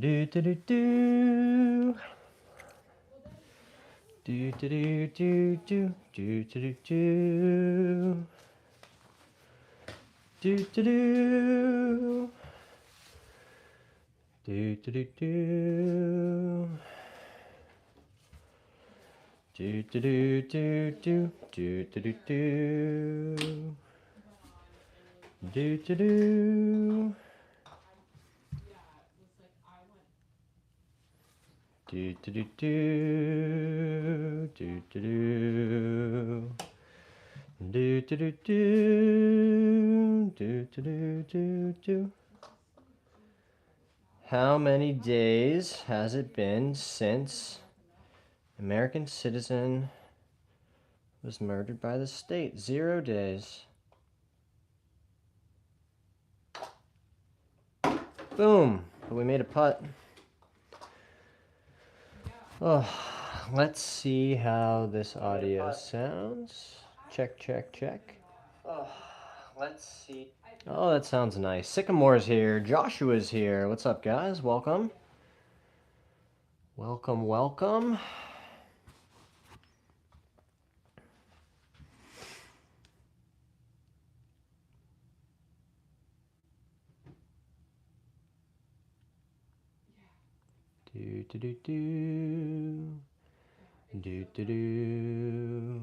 Do do do do. Do do do do do do do do. Do do do. Do do do do. Do do do do do do do do do. Do do do. Do do do do do do do. Do do do do do do do do. How many days has it been since American citizen was murdered by the state? 0 days. Boom! But we made a putt. Oh, let's see how this audio sounds. Check, check, check. Oh, let's see. Oh, that sounds nice. Sycamore's here. Joshua's here. What's up, guys? Welcome. Welcome, welcome. Do do do do. Do do do.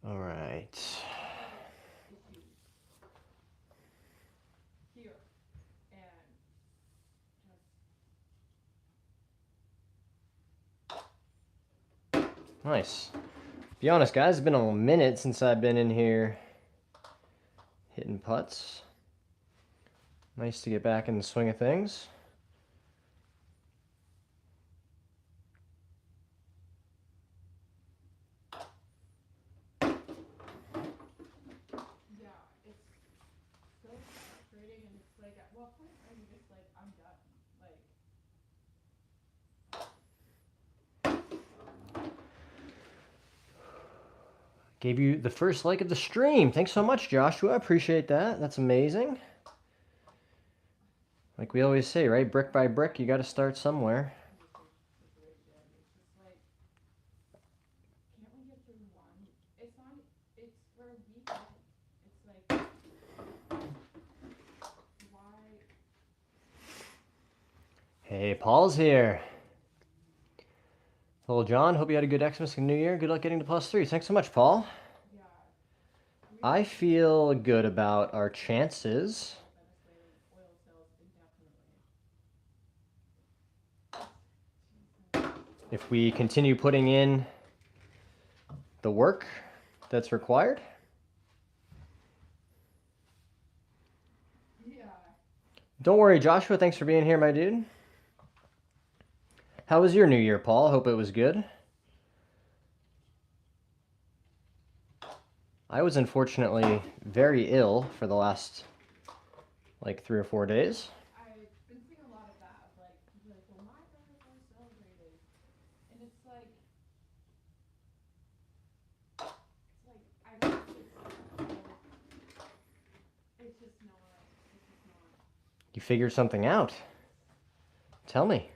All right. Nice. Be honest, guys, it's been a minute since I've been in here hitting putts. Nice to get back in the swing of things. Gave you the first like of the stream. Thanks so much, Joshua. Appreciate that. That's amazing. Like we always say, right? Brick by brick, you got to start somewhere. Hey, Paul's here. Little John, hope you had a good Xmas and New Year. Good luck getting to +3. Thanks so much, Paul. I feel good about our chances. If we continue putting in the work that's required. Don't worry, Joshua. Thanks for being here, my dude. How was your New Year, Paul? Hope it was good. I was unfortunately very ill for the last, like, 3 or 4 days. I've been seeing a lot of that, of like, people like, well, my birthday was celebrated. And it's like, I don't think it's just not. You figured something out. Tell me.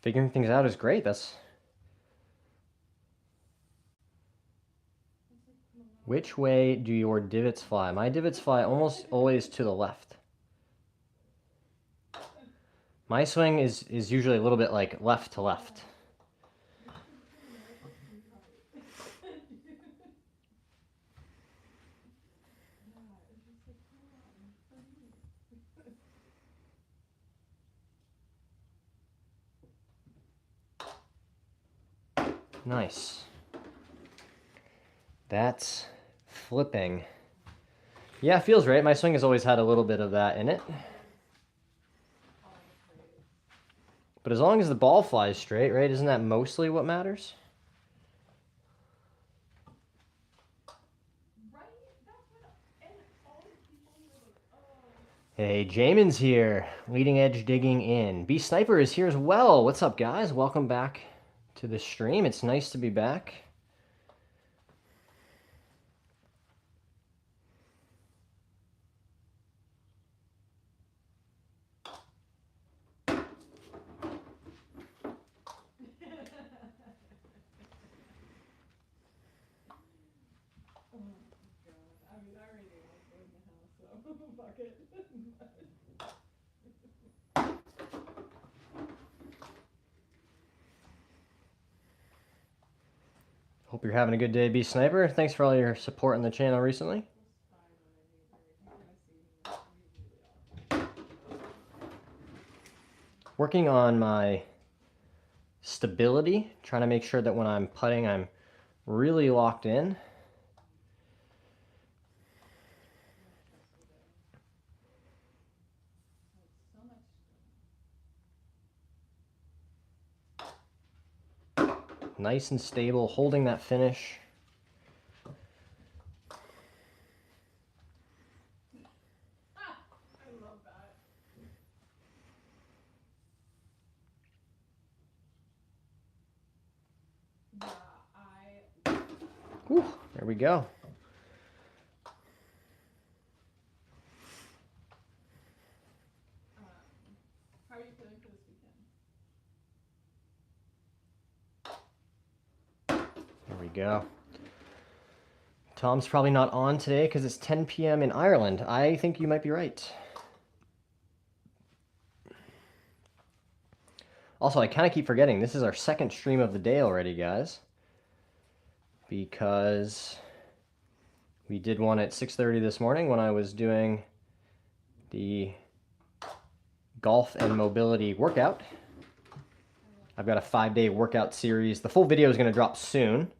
Figuring things out is great. That's... Which way do your divots fly? My divots fly almost always to the left. My swing is usually a little bit like left to left. Nice. That's flipping. Yeah, it feels right. My swing has always had a little bit of that in it. But as long as the ball flies straight, right? Isn't that mostly what matters? Hey, Jamin's here. Leading Edge digging in. B Sniper is here as well. What's up, guys? Welcome back to the stream. It's nice to be back. Hope you're having a good day, B Sniper. Thanks for all your support on the channel recently. Working on my stability, trying to make sure that when I'm putting, I'm really locked in. Nice and stable, holding that finish. Whew, there we go. How are you feeling for this weekend? There we go. Tom's probably not on today because it's 10 p.m. in Ireland. I think you might be right. Also, I kind of keep forgetting, this is our second stream of the day already, guys. Because we did one at 6:30 this morning when I was doing the golf and mobility workout. I've got a 5-day workout series. The full video is going to drop soon.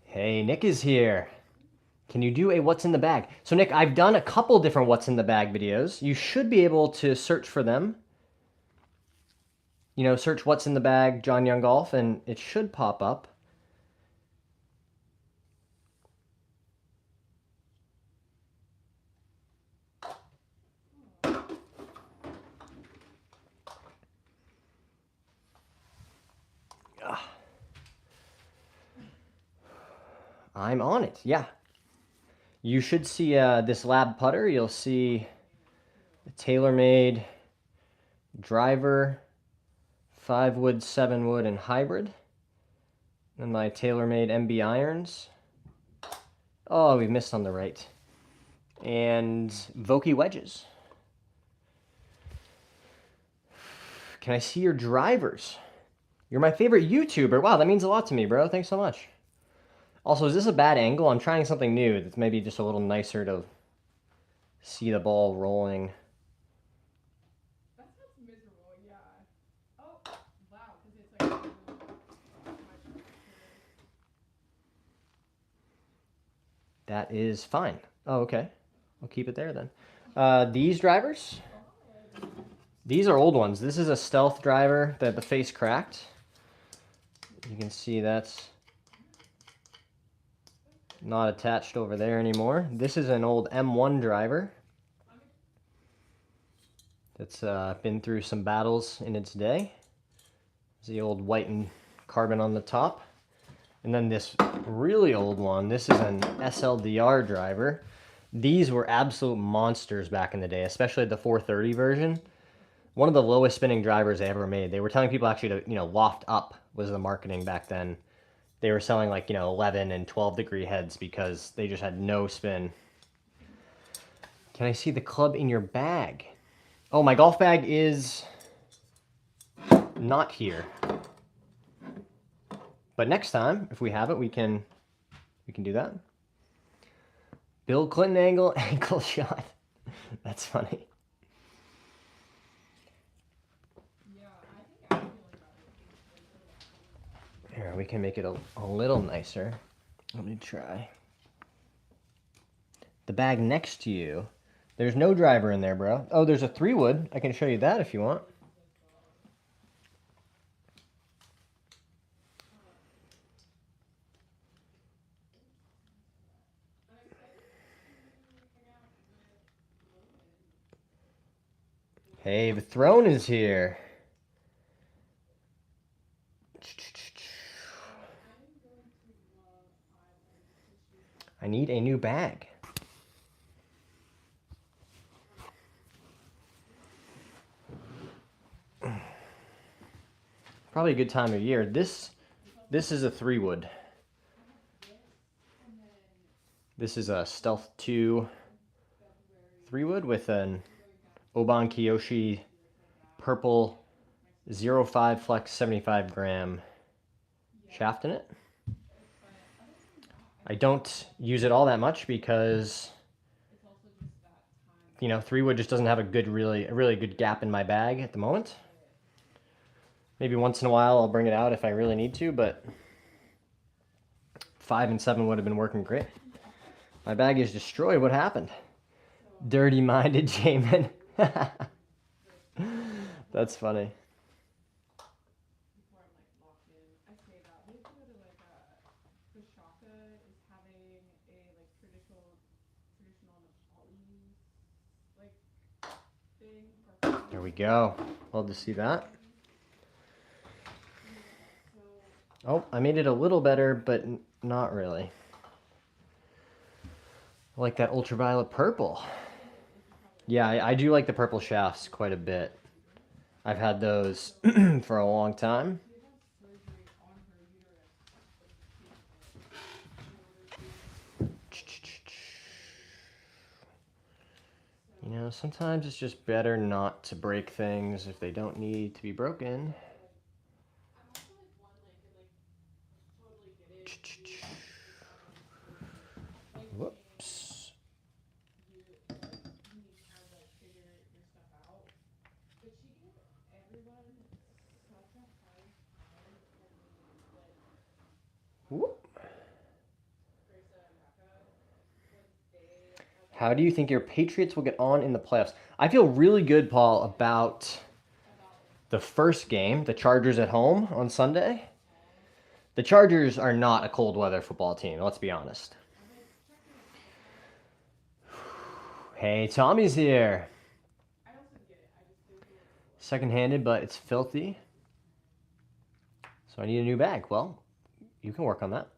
Hey, Nick is here. Can you do a what's in the bag? So Nick, I've done a couple different what's in the bag videos. You should be able to search for them. You know, search what's in the bag, John Young Golf, and it should pop up. I'm on it, yeah. You should see this lab putter. You'll see the TaylorMade driver, 5-wood, 7-wood, and hybrid. And my TaylorMade MB irons. Oh, we missed on the right. And Vokey wedges. Can I see your drivers? You're my favorite YouTuber. Wow, that means a lot to me, bro. Thanks so much. Also, is this a bad angle? I'm trying something new that's maybe just a little nicer to see the ball rolling. That sounds miserable, yeah. Oh, wow, because it's like... That is fine. Oh, okay. I'll keep it there then. These drivers? These are old ones. This is a stealth driver that the face cracked. You can see that's not attached over there anymore. This is an old M1 driver that's been through some battles in its day. It's the old white and carbon on the top. And then this really old one, this is an SLDR driver. These were absolute monsters back in the day, especially the 430 version. One of the lowest spinning drivers they ever made. They were telling people actually to, loft up was the marketing back then. They were selling like, 11 and 12 degree heads because they just had no spin. Can I see the club in your bag? Oh, my golf bag is not here. But next time, if we have it, we can do that. Bill Clinton angle, ankle shot. That's funny. Here, we can make it a little nicer. Let me try. The bag next to you, there's no driver in there, bro. Oh, there's a 3-wood. I can show you that if you want. Hey, the throne is here. need a new bag. Probably a good time of year. This is a 3-wood. This is a Stealth 2 3-wood with an Oban Kiyoshi purple 0.5 flex 75 gram shaft in it. I don't use it all that much because, you know, 3-wood just doesn't have a really good gap in my bag at the moment. Maybe once in a while I'll bring it out if I really need to, but 5 and 7 would have been working great. My bag is destroyed. What happened? Dirty-minded Jamin. That's funny. There we go. Love to see that. Oh, I made it a little better, but not really. I like that ultraviolet purple. Yeah, I do like the purple shafts quite a bit. I've had those for a long time. You know, sometimes it's just better not to break things if they don't need to be broken. Whoops. Whoop. How do you think your Patriots will get on in the playoffs? I feel really good, Paul, about the first game, the Chargers at home on Sunday. The Chargers are not a cold weather football team, let's be honest. Hey, Tommy's here. Second-handed, but it's filthy. So I need a new bag. Well, you can work on that.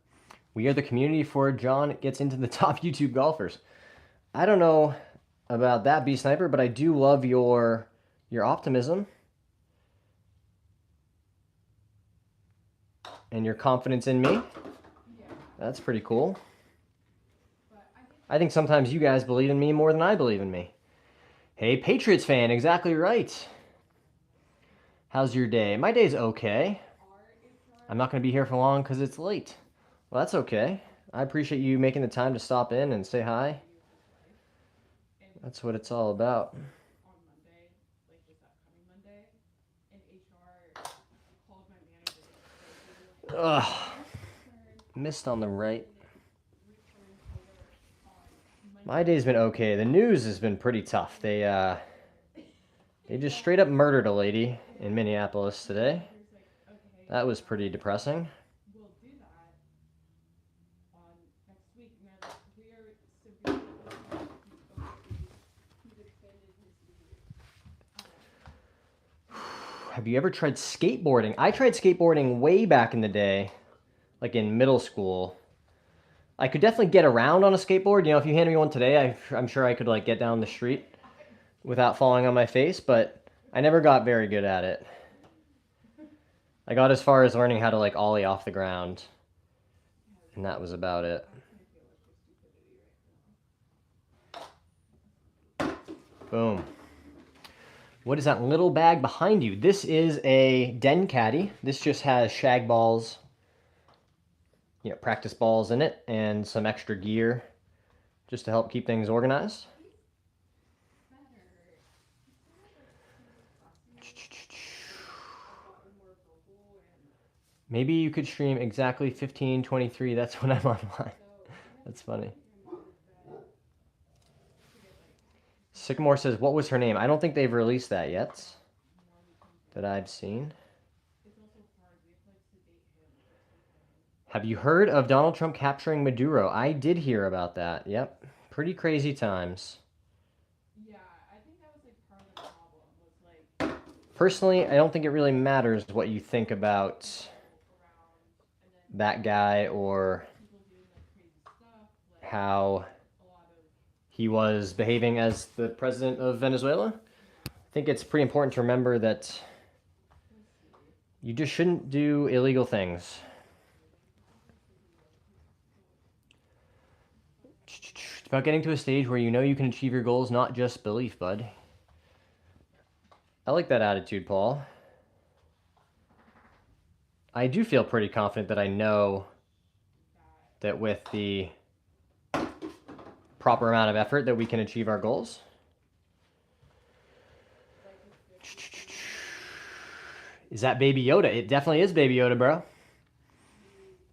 We are the community for John gets into the top YouTube golfers. I don't know about that, B Sniper, but I do love your optimism and your confidence in me. That's pretty cool. I think sometimes you guys believe in me more than I believe in me. Hey, Patriots fan, exactly right. How's your day? My day's okay. I'm not going to be here for long because it's late. Well, that's okay. I appreciate you making the time to stop in and say hi. That's what it's all about. Ugh. Missed on the right. My day's been okay. The news has been pretty tough. They just straight up murdered a lady in Minneapolis today. That was pretty depressing. Have you ever tried skateboarding? I tried skateboarding way back in the day, like in middle school. I could definitely get around on a skateboard. You know, if you handed me one today, I'm sure I could like get down the street without falling on my face, but I never got very good at it. I got as far as learning how to like ollie off the ground, and that was about it. Boom. What is that little bag behind you? This is a Den Caddy. This just has shag balls, you know, practice balls in it, and some extra gear just to help keep things organized. Maybe you could stream exactly 15:23. That's when I'm online. That's funny. Sycamore says, what was her name? I don't think they've released that yet that I've seen. Have you heard of Donald Trump capturing Maduro? I did hear about that. Yep. Pretty crazy times. Yeah, I think that was like part of the problem was like Personally, I don't think it really matters what you think about that guy or how he was behaving as the president of Venezuela. I think it's pretty important to remember that you just shouldn't do illegal things. It's about getting to a stage where you know you can achieve your goals, not just belief, bud. I like that attitude, Paul. I do feel pretty confident that I know that with the proper amount of effort that we can achieve our goals. Is that Baby Yoda? It definitely is Baby Yoda, bro.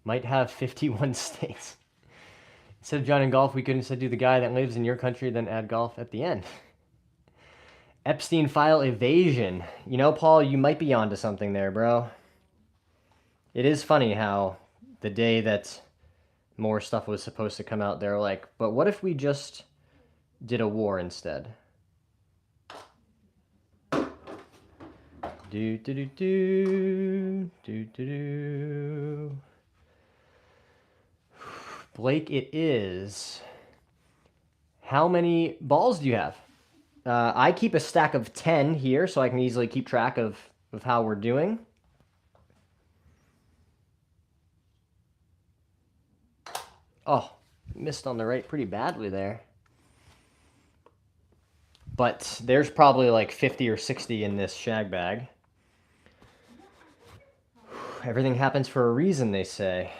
Might have 51 states. Instead of John and golf, we could instead do the guy that lives in your country, then add golf at the end. Epstein file evasion. You know, Paul, you might be onto something there, bro. It is funny how the day that more stuff was supposed to come out, they're like, but what if we just did a war instead? Do do do do do do do. Blake, it is. How many balls do you have? I keep a stack of 10 here, so I can easily keep track of how we're doing. Oh, missed on the right pretty badly there. But there's probably like 50 or 60 in this shag bag. Everything happens for a reason, they say.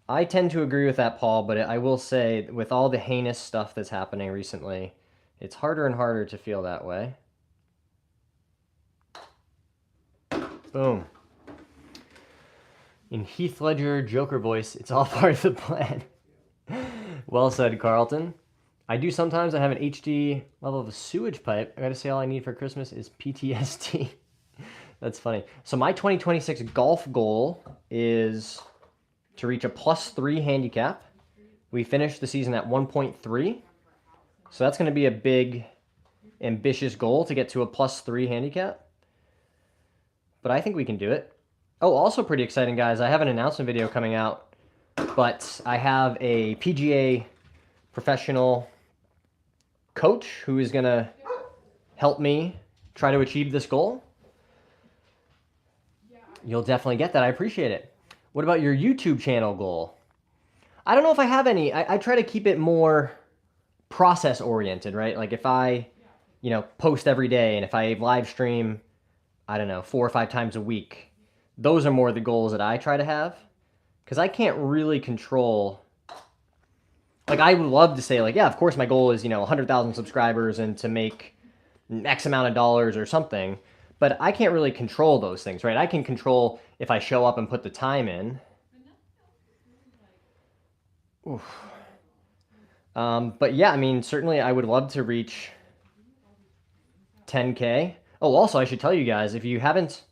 I tend to agree with that, Paul, but I will say, with all the heinous stuff that's happening recently, it's harder and harder to feel that way. Boom. In Heath Ledger Joker voice, it's all part of the plan. Well said, Carlton. I do sometimes. I have an HD level of a sewage pipe. I gotta say, all I need for Christmas is PTSD. That's funny. So my 2026 golf goal is to reach a +3 handicap. We finished the season at 1.3. So that's going to be a big, ambitious goal to get to a +3 handicap. But I think we can do it. Oh, also pretty exciting, guys. I have an announcement video coming out, but I have a PGA professional coach who is going to help me try to achieve this goal. You'll definitely get that. I appreciate it. What about your YouTube channel goal? I don't know if I have any. I try to keep it more process oriented, right? Like if I, post every day and if I live stream, I don't know, 4 or 5 times a week, those are more the goals that I try to have. Because I can't really control, like I would love to say like, yeah, of course my goal is, 100,000 subscribers and to make X amount of dollars or something. But I can't really control those things, right? I can control if I show up and put the time in. Oof. But yeah, I mean, certainly I would love to reach 10K. Oh, also, I should tell you guys, if you haven't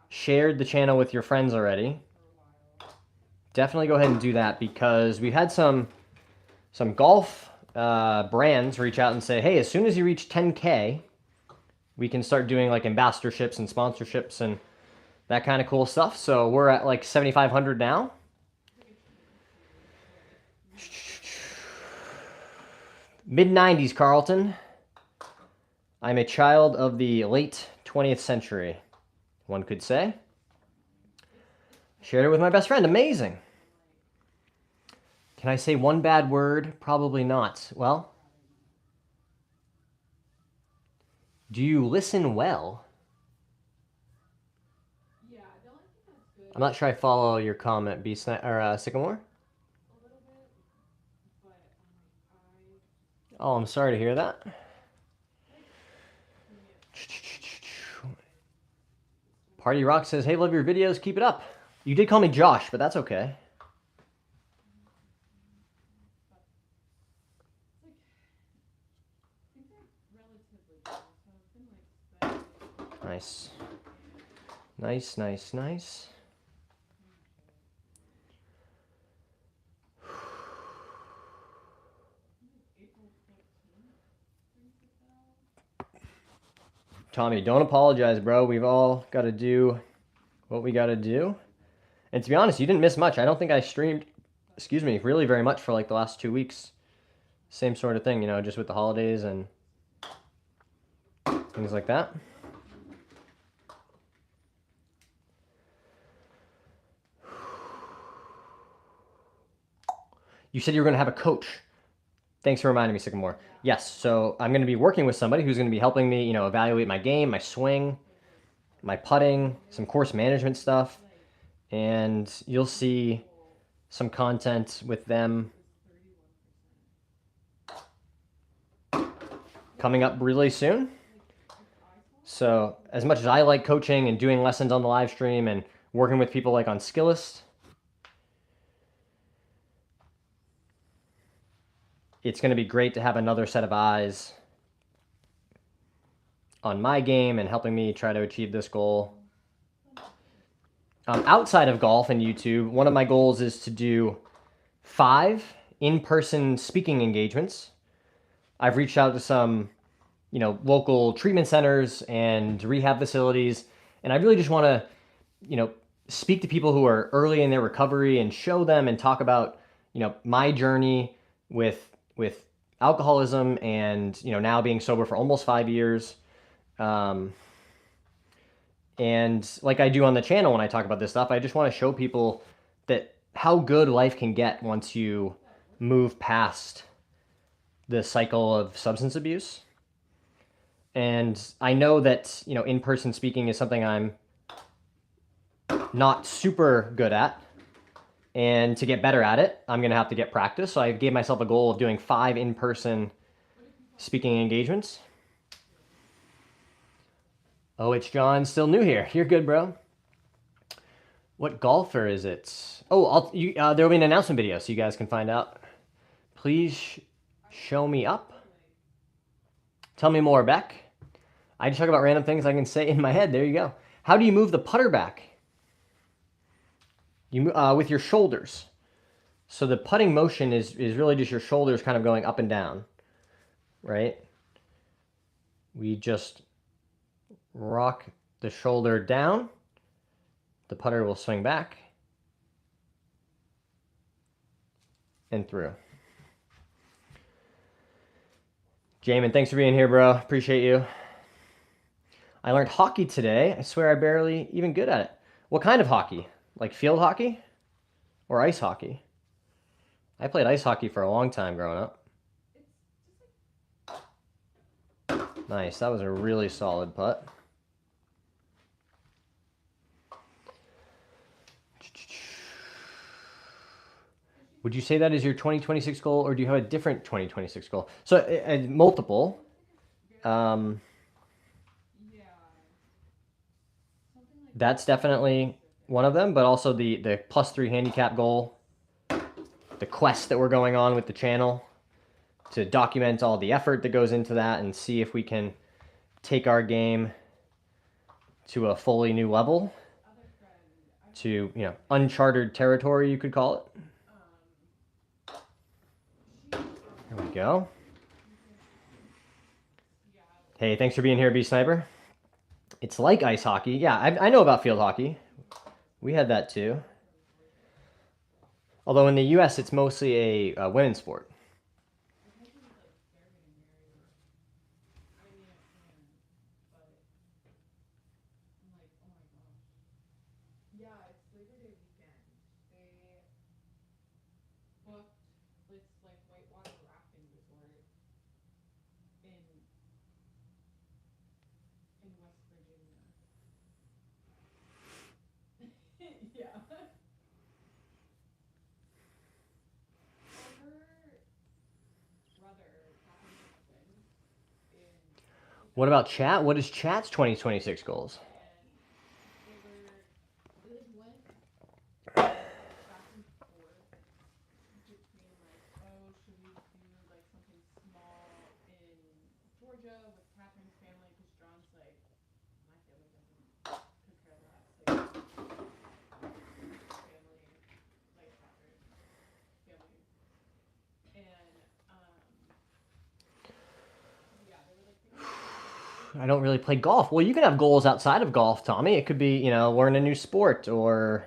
shared the channel with your friends already, definitely go ahead and do that, because we've had some golf brands reach out and say, hey, as soon as you reach 10K, we can start doing like ambassadorships and sponsorships and that kind of cool stuff. So we're at like 7,500 now. Mid-90s, Carlton. I'm a child of the late 20th century, one could say. Shared it with my best friend. Amazing. Can I say one bad word? Probably not. Well, do you listen well? Yeah, I don't think that's good. I'm not sure I follow your comment, Sycamore. A little bit, but Oh, I'm sorry to hear that. Party Rock says, hey, love your videos, keep it up. You did call me Josh, but that's okay. Nice. Nice, nice, nice. Tommy, don't apologize, bro. We've all got to do what we got to do. And to be honest, you didn't miss much. I don't think I streamed excuse me, really very much for like the last 2 weeks. Same sort of thing, you know, just with the holidays and things like that. You said you were going to have a coach. Thanks for reminding me, Sycamore. Yes, so I'm going to be working with somebody who's going to be helping me, you know, evaluate my game, my swing, my putting, some course management stuff, and you'll see some content with them coming up really soon. So as much as I like coaching and doing lessons on the live stream and working with people like on Skillest, it's going to be great to have another set of eyes on my game and helping me try to achieve this goal. Outside of golf and YouTube, one of my goals is to do 5 in-person speaking engagements. I've reached out to some, you know, local treatment centers and rehab facilities, and I really just want to, you know, speak to people who are early in their recovery and show them and talk about, you know, my journey with alcoholism and, you know, now being sober for almost 5 years. And like I do on the channel when I talk about this stuff, I just want to show people that how good life can get once you move past the cycle of substance abuse. And I know that, you know, in-person speaking is something I'm not super good at. And to get better at it, I'm going to have to get practice. So I gave myself a goal of doing 5 in-person speaking engagements. Oh, it's John, still new here. You're good, bro. What golfer is it? Oh, there will be an announcement video so you guys can find out. Please show me up. Tell me more, Beck. I just talk about random things I can say in my head. There you go. How do you move the putter back? You with your shoulders. So the putting motion is really just your shoulders kind of going up and down, right? We just rock the shoulder down. The putter will swing back and through. Jamin, thanks for being here, bro. Appreciate you. I learned hockey today. I swear I barely even good at it. What kind of hockey? Like field hockey or ice hockey? I played ice hockey for a long time growing up. Nice. That was a really solid putt. Would you say that is your 2026 goal, or do you have a different 2026 goal? So multiple. That's definitely one of them, but also the +3 handicap goal, the quest that we're going on with the channel to document all the effort that goes into that and see if we can take our game to a fully new level, to, you know, uncharted territory, you could call it. There we go. Hey, thanks for being here, B Sniper. It's like ice hockey. Yeah, I know about field hockey. We had that too. Although in the US, it's mostly a women's sport. What about chat? What is chat's 2026 goals? I don't really play golf. Well, you can have goals outside of golf, Tommy. It could be, you know, learn a new sport or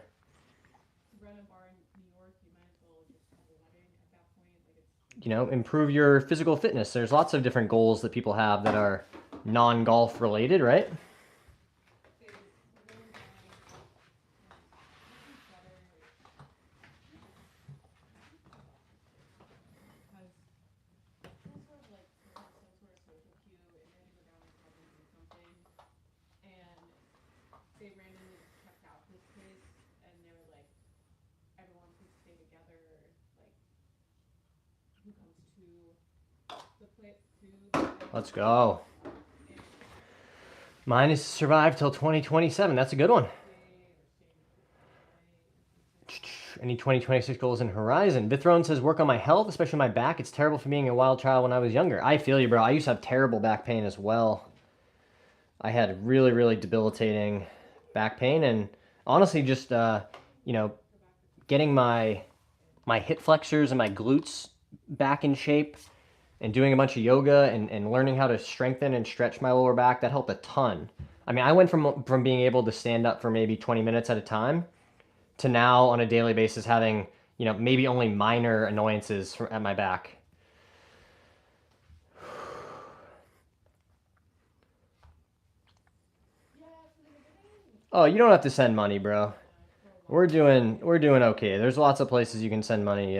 improve your physical fitness. There's lots of different goals that people have that are non-golf related, right? They randomly just checked out this place and they were like, everyone could stay together, like who comes to the place to Let's go. Mine is survive till 2027. That's a good one. Any 2026 goals in Horizon? Bithrone says, work on my health, especially my back. It's terrible for being a wild child when I was younger. I feel you, bro. I used to have terrible back pain as well. I had really, really debilitating back pain, and honestly, just getting my hip flexors and my glutes back in shape, and doing a bunch of yoga and learning how to strengthen and stretch my lower back, that helped a ton. I mean, I went from being able to stand up for maybe 20 minutes at a time to now on a daily basis having maybe only minor annoyances at my back. Oh, you don't have to send money, bro. We're doing okay. There's lots of places you can send money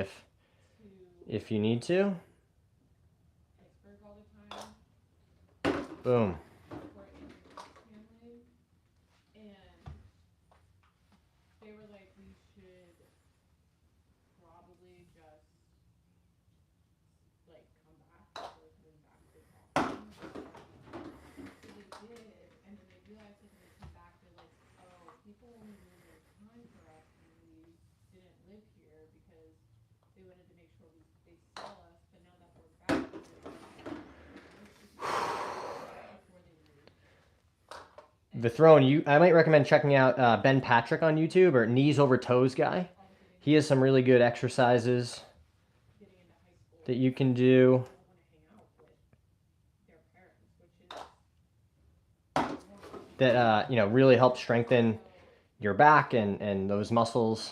if you need to. Boom. they were like, we should probably just like come back. So we're coming back to Boston. So they did, and then they realized that when they come back, they're like, oh, people only really have time for us when we didn't live here because they wanted to make sure they saw us. But now that we're back, The Throne, I might recommend checking out Ben Patrick on YouTube, or Knees Over Toes guy. He has some really good exercises that you can do. That really help strengthen your back and those muscles.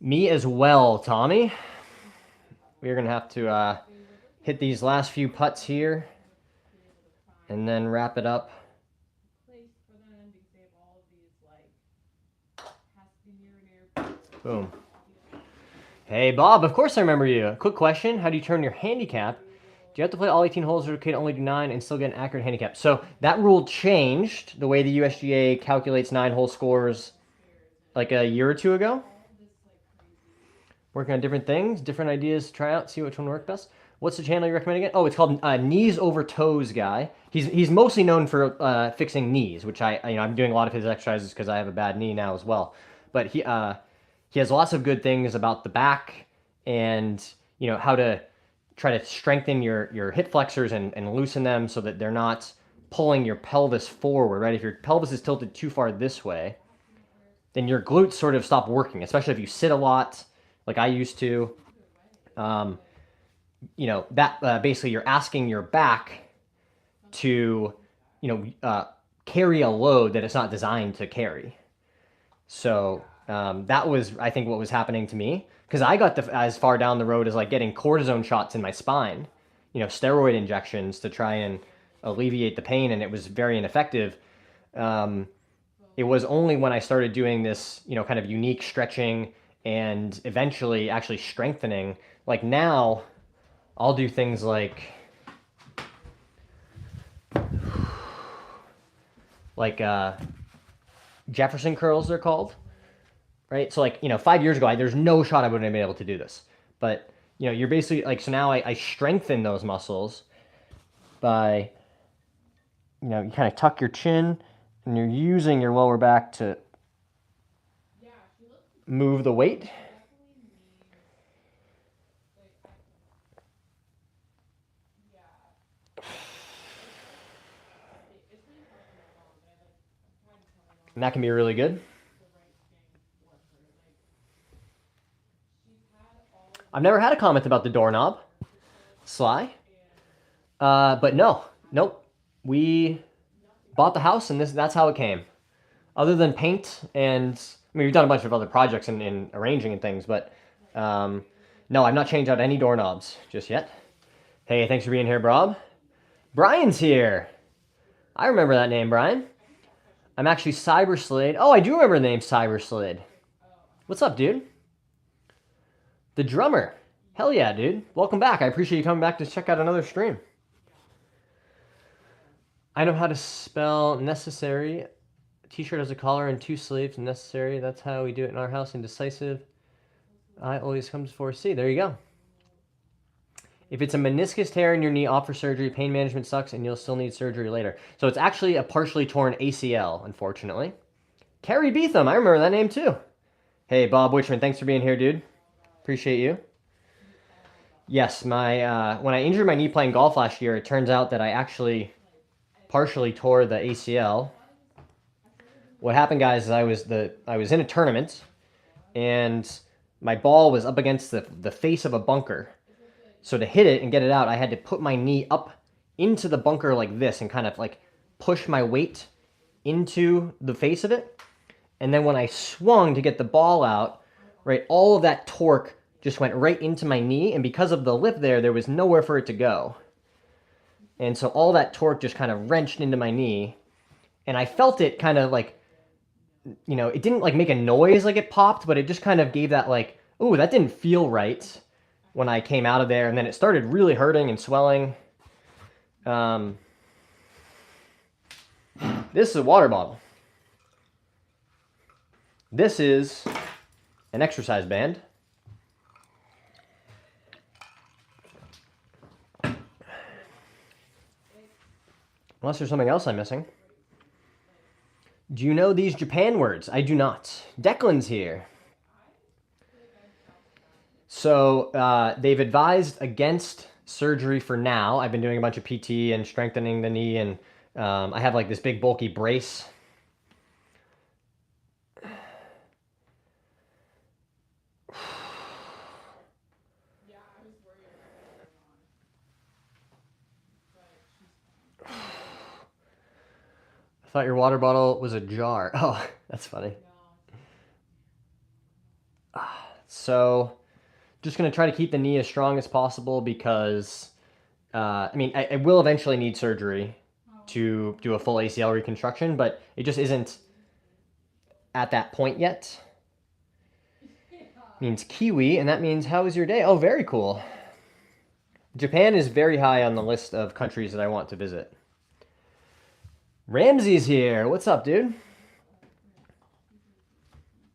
Me as well, Tommy. We're gonna have to hit these last few putts here and then wrap it up. Boom. Hey, Bob, of course I remember you. Quick question. How do you turn your handicap? Do you have to play all 18 holes, or can you only do 9 and still get an accurate handicap? So that rule changed, the way the USGA calculates 9-hole scores, like a year or two ago. Working on different things, different ideas to try out, see which one worked best. What's the channel you recommend again? Oh, it's called Knees Over Toes guy. He's mostly known for fixing knees, which I'm doing a lot of his exercises because I have a bad knee now as well. But he has lots of good things about the back and how to try to strengthen your hip flexors and loosen them so that they're not pulling your pelvis forward, right? If your pelvis is tilted too far this way, then your glutes sort of stop working, especially if you sit a lot like I used to. Basically you're asking your back to, carry a load that it's not designed to carry. So that was, I think, what was happening to me, because I got as far down the road as like getting cortisone shots in my spine, steroid injections to try and alleviate the pain, and it was very ineffective. It was only when I started doing this, kind of unique stretching and eventually actually strengthening, like now I'll do things like Jefferson curls, they're called, right? So 5 years ago, there's no shot I wouldn't have been able to do this. But, you're basically so now I strengthen those muscles by, you kind of tuck your chin and you're using your lower back to move the weight. And that can be really good. I've never had a comment about the doorknob. Sly. But nope. We bought the house and that's how it came. Other than paint and, we've done a bunch of other projects and arranging and things, but No, I've not changed out any doorknobs just yet. Hey, thanks for being here, Rob. Brian's here. I remember that name, Brian. I'm actually Cyberslade. Oh, I do remember the name Cyberslade. What's up, dude? The drummer. Hell yeah, dude. Welcome back. I appreciate you coming back to check out another stream. I know how to spell necessary. T-shirt has a collar and 2 sleeves. Necessary. That's how we do it in our house. Indecisive. I always comes before C. There you go. If it's a meniscus tear in your knee, opt for surgery. Pain management sucks, and you'll still need surgery later. So it's actually a partially torn ACL, unfortunately. Carrie Beetham. I remember that name, too. Hey, Bob Witchman. Thanks for being here, dude. Appreciate you. Yes, my when I injured my knee playing golf last year, it turns out that I actually partially tore the ACL. What happened, guys, is I was in a tournament, and my ball was up against the face of a bunker. So to hit it and get it out, I had to put my knee up into the bunker like this and kind of like push my weight into the face of it. And then when I swung to get the ball out, right, all of that torque just went right into my knee. And because of the lip there was nowhere for it to go. And so all that torque just kind of wrenched into my knee. And I felt it kind of like, you know, it didn't like make a noise like it popped, but it just kind of gave that like, ooh, that didn't feel right when I came out of there. And then it started really hurting and swelling. This is a water bottle. This is an exercise band. Unless there's something else I'm missing. Do you know these Japan words? I do not. Declan's here. So they've advised against surgery for now. I've been doing a bunch of PT and strengthening the knee, and I have like this big bulky brace. I thought your water bottle was a jar. Oh, that's funny. So just going to try to keep the knee as strong as possible because, I mean, I will eventually need surgery to do a full ACL reconstruction, but it just isn't at that point yet. Means Kiwi, and that means how was your day? Oh, very cool. Japan is very high on the list of countries that I want to visit. Ramsey's here. What's up, dude?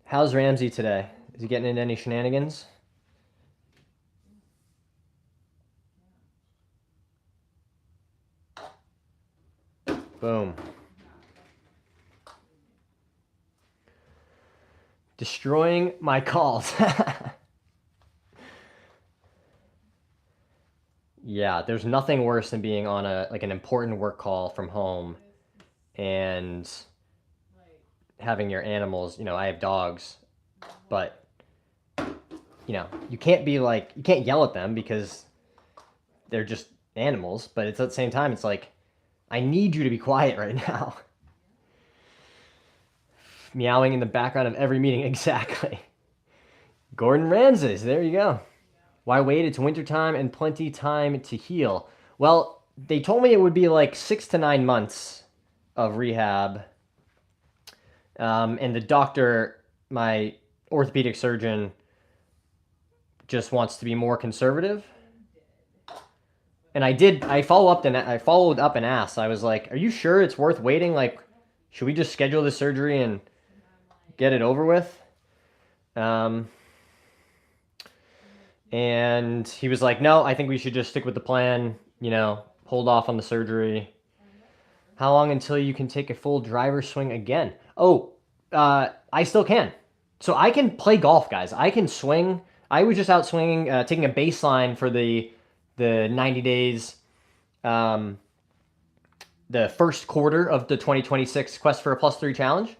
How's Ramsey today? Is he getting into any shenanigans? Boom. Destroying my calls. Yeah, there's nothing worse than being on an important work call from home and having your animals, you know, I have dogs, but you know, you can't yell at them because they're just animals, but it's at the same time, it's like, I need you to be quiet right now. Meowing in the background of every meeting, exactly. Gordon Ramsay's, there you go. Why wait? It's wintertime and plenty time to heal. Well, they told me it would be like 6 to 9 months of rehab. And the doctor, my orthopedic surgeon, just wants to be more conservative. And I followed up and asked. I was like, are you sure it's worth waiting? Like, should we just schedule the surgery and get it over with? And he was like, no, I think we should just stick with the plan, you know, hold off on the surgery. How long until you can take a full driver swing again? Oh, I still can. So I can play golf, guys. I can swing. I was just out swinging, taking a baseline for the 90 days, the first quarter of the 2026 Quest for a Plus 3 challenge.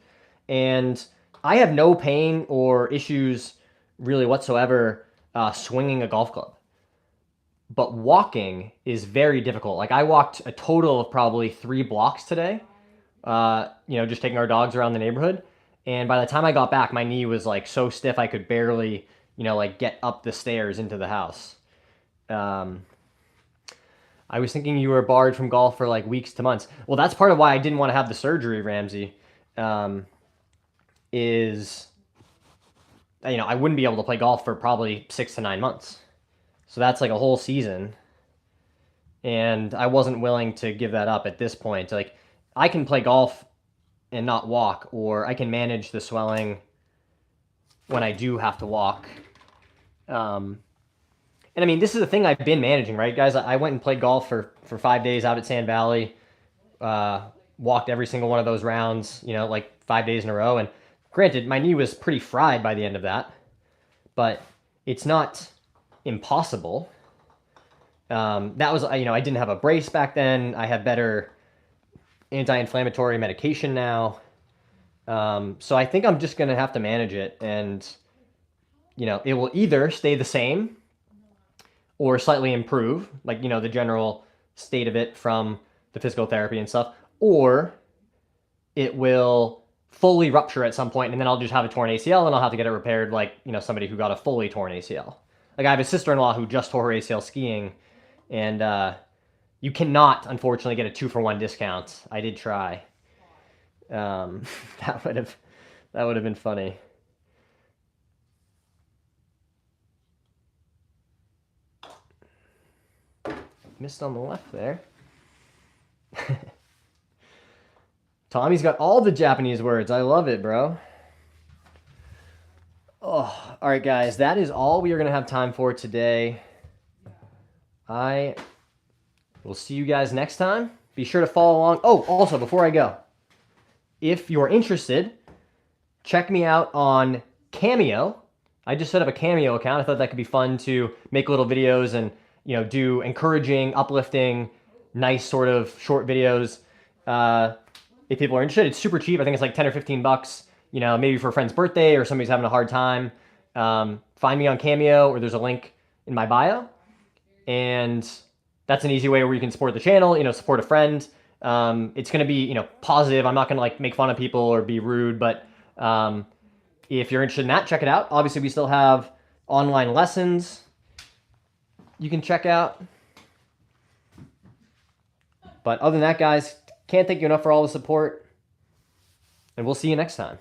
And I have no pain or issues really whatsoever swinging a golf club. But walking is very difficult. Like I walked a total of probably 3 blocks today, you know, just taking our dogs around the neighborhood. And by the time I got back, my knee was like so stiff I could barely, you know, like get up the stairs into the house. I was thinking you were barred from golf for like weeks to months. Well, that's part of why I didn't want to have the surgery, Ramsey. Is, you know, I wouldn't be able to play golf for probably 6 to 9 months. So that's like a whole season. And I wasn't willing to give that up at this point. Like, I can play golf and not walk, or I can manage the swelling when I do have to walk. And I mean, this is the thing I've been managing, right, guys? I went and played golf for 5 days out at Sand Valley, walked every single one of those rounds, you know, like 5 days in a row. And granted, my knee was pretty fried by the end of that, but it's not impossible. That was, you know, I didn't have a brace back then. I have better anti-inflammatory medication now. So I think I'm just going to have to manage it. And, you know, it will either stay the same or slightly improve, like, you know, the general state of it from the physical therapy and stuff, or it will fully rupture at some point, and then I'll just have a torn ACL, and I'll have to get it repaired like, you know, somebody who got a fully torn ACL. Like, I have a sister-in-law who just tore her ACL skiing, and you cannot, unfortunately, get a 2-for-1 discount. I did try. That would have been funny. Missed on the left there. Tommy's got all the Japanese words. I love it, bro. Oh, all right, guys. That is all we are going to have time for today. I will see you guys next time. Be sure to follow along. Oh, also, before I go, if you're interested, check me out on Cameo. I just set up a Cameo account. I thought that could be fun to make little videos and, you know, do encouraging, uplifting, nice sort of short videos. If people are interested, it's super cheap. I think it's like 10 or 15 bucks, you know, maybe for a friend's birthday or somebody's having a hard time. Find me on Cameo, or there's a link in my bio. And that's an easy way where you can support the channel, you know, support a friend. It's going to be, you know, positive. I'm not going to like make fun of people or be rude, but if you're interested in that, check it out. Obviously, we still have online lessons you can check out. But other than that, guys, can't thank you enough for all the support. And we'll see you next time.